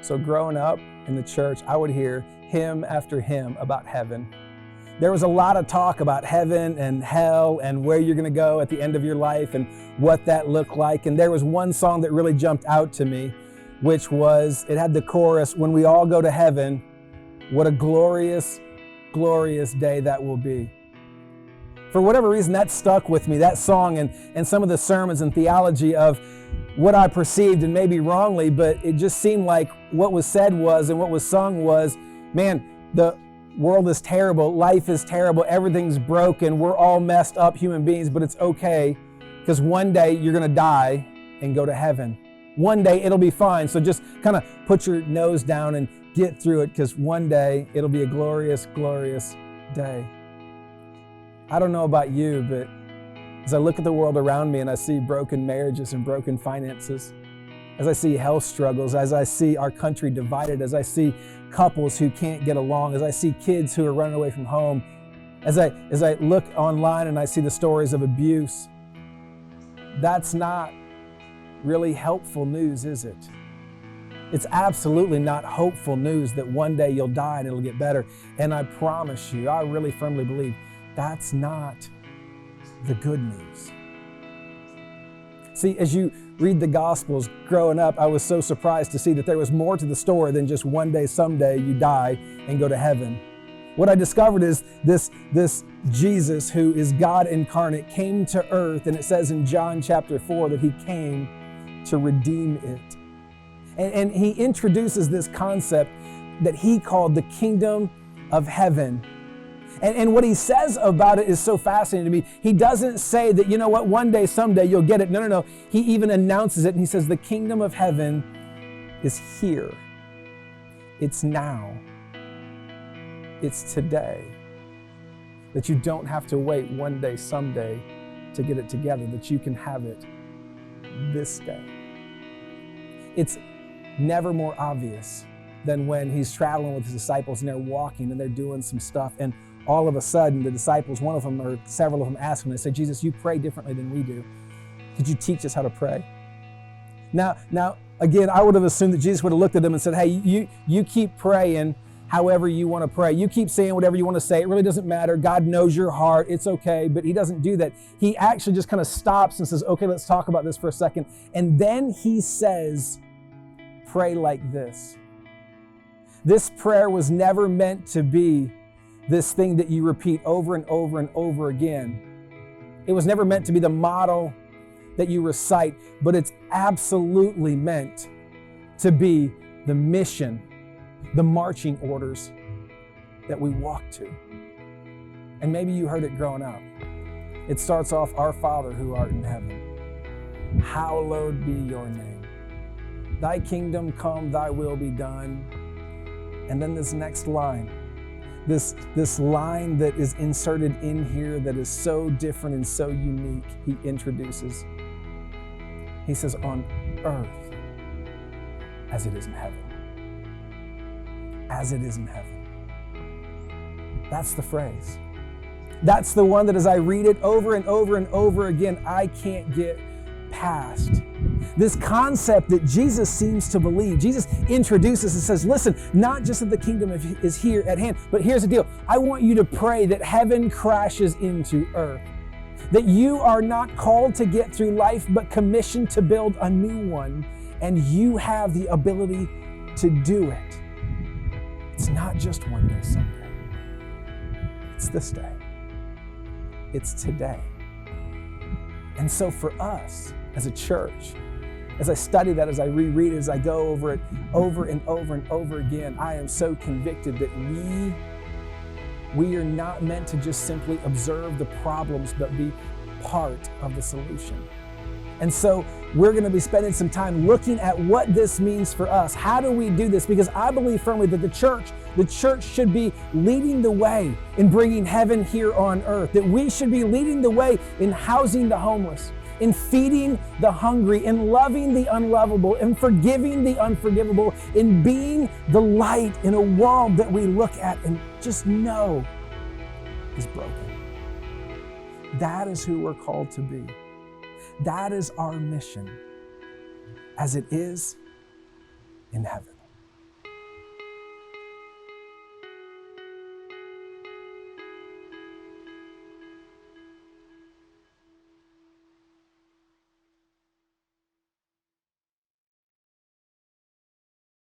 So growing up in the church, I would hear hymn after hymn about heaven. There was a lot of talk about heaven and hell and where you're going to go at the end of your life and what that looked like. And there was one song that really jumped out to me, which was, it had the chorus, "When we all go to heaven, what a glorious, glorious day that will be." For whatever reason, that stuck with me, that song and some of the sermons and theology of what I perceived, and maybe wrongly, but it just seemed like what was said was, and what was sung was, man, the world is terrible, life is terrible, everything's broken, we're all messed up human beings, but it's okay, because one day you're gonna die and go to heaven. One day it'll be fine, so just kind of put your nose down and get through it, because one day it'll be a glorious, glorious day. I don't know about you, but as I look at the world around me and I see broken marriages and broken finances, as I see health struggles, as I see our country divided, as I see couples who can't get along, as I see kids who are running away from home, as I look online and I see the stories of abuse, that's not really helpful news, is it? It's absolutely not hopeful news that one day you'll die and it'll get better. And I promise you, I really firmly believe that's not the good news. See, as you read the Gospels growing up, I was so surprised to see that there was more to the story than just one day, someday you die and go to heaven. What I discovered is this Jesus, who is God incarnate, came to earth, and it says in John chapter 4 that he came to redeem it. And he introduces this concept that he called the kingdom of heaven. And what he says about it is so fascinating to me. He doesn't say that, you know what, one day, someday you'll get it. No. He even announces it, and he says the kingdom of heaven is here. It's now. It's today. That you don't have to wait one day, someday to get it together, that you can have it this day. It's never more obvious than when he's traveling with his disciples and they're walking and they're doing some stuff, and all of a sudden the disciples, one of them or several of them, ask him, they say, "Jesus, you pray differently than we do. Could you teach us how to pray?" Now, again, I would have assumed that Jesus would have looked at them and said, "Hey, you keep praying however you want to pray. You keep saying whatever you want to say. It really doesn't matter. God knows your heart. It's okay." But he doesn't do that. He actually just kind of stops and says, "Okay, let's talk about this for a second." And then he says, "Pray like this." This prayer was never meant to be this thing that you repeat over and over and over again. It was never meant to be the model that you recite, but it's absolutely meant to be the mission, the marching orders that we walk to. And maybe you heard it growing up. It starts off, "Our Father who art in heaven, hallowed be your name. Thy kingdom come, thy will be done." And then this next line, this line that is inserted in here that is so different and so unique, he introduces. He says, "On earth as it is in heaven." As it is in heaven. That's the phrase. That's the one that as I read it over and over and over again, I can't get past. This concept that Jesus seems to believe. Jesus introduces and says, listen, not just that the kingdom is here at hand, but here's the deal. I want you to pray that heaven crashes into earth. That you are not called to get through life, but commissioned to build a new one. And you have the ability to do it. It's not just one day, someday. It's this day. It's today. And so for us as a church, as I study that, as I reread it, as I go over it over and over and over again, I am so convicted that we are not meant to just simply observe the problems, but be part of the solution. And so we're going to be spending some time looking at what this means for us. How do we do this? Because I believe firmly that the church should be leading the way in bringing heaven here on earth. That we should be leading the way in housing the homeless, in feeding the hungry, in loving the unlovable, in forgiving the unforgivable, in being the light in a world that we look at and just know is broken. That is who we're called to be. That is our mission, as it is in heaven.